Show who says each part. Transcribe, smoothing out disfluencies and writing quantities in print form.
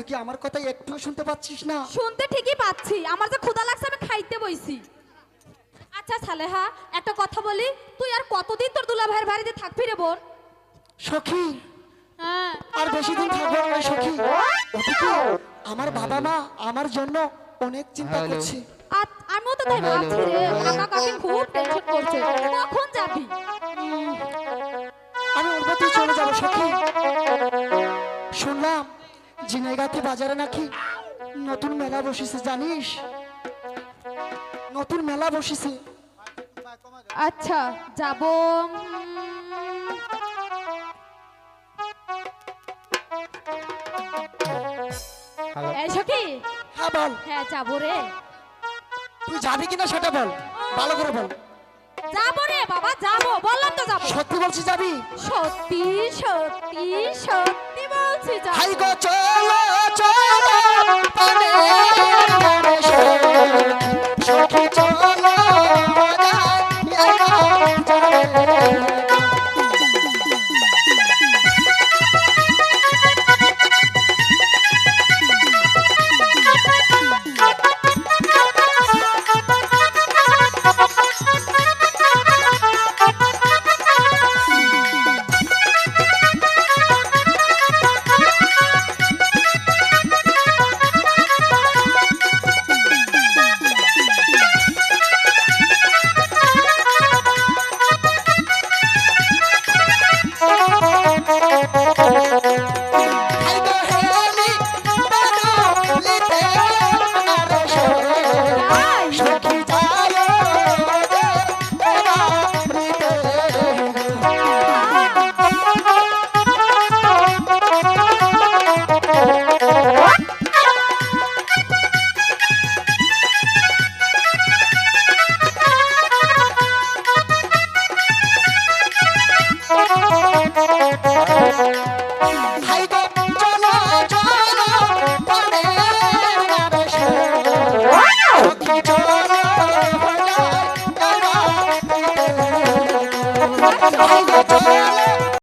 Speaker 1: কি আমার কথা একটু শুনতে পাচ্ছিস না?
Speaker 2: শুনতে ঠিকই পাচ্ছি, আমার যে ক্ষুধা লাগছে আমি খাইতে বইছি। আচ্ছা সালেহা, একটা কথা বলি, তুই আর কতদিন তোর দুলা ভাইয়ের বাড়িতে থাকবি রে বোন?
Speaker 1: সখী
Speaker 2: হ্যাঁ,
Speaker 1: আর বেশি দিন থাকবো না সখী। ওদিকে আমার বাবা মা আমার জন্য অনেক চিন্তা করছে।
Speaker 2: আমিও তো তাই ভাবছি রে, কাকা কাকি খুব টেনশন করছে। কখন যাবি?
Speaker 1: আমি ওর বাড়িতে চলে যাবো সখী। শুনলাম ঝিনাইগাতি বাজারে নাকি নতুন মেলা বসেছে, জানিস? নতুন মেলা বসেছে।
Speaker 2: আচ্ছা যাব। এই সখী,
Speaker 1: হ্যাঁ বল,
Speaker 2: হ্যাঁ যাবো রে।
Speaker 1: তুই যাবি কিনা সেটা বল, ভালো করে বল।
Speaker 2: যাবো রে বাবা, যাবো, বললাম তো যাবো।
Speaker 1: সত্যি বলছি যাবি?
Speaker 2: সত্যি সত্যি সত্যি বলছি যাবো।
Speaker 1: হাই গো চলো চলো পানে সখী চলো চলো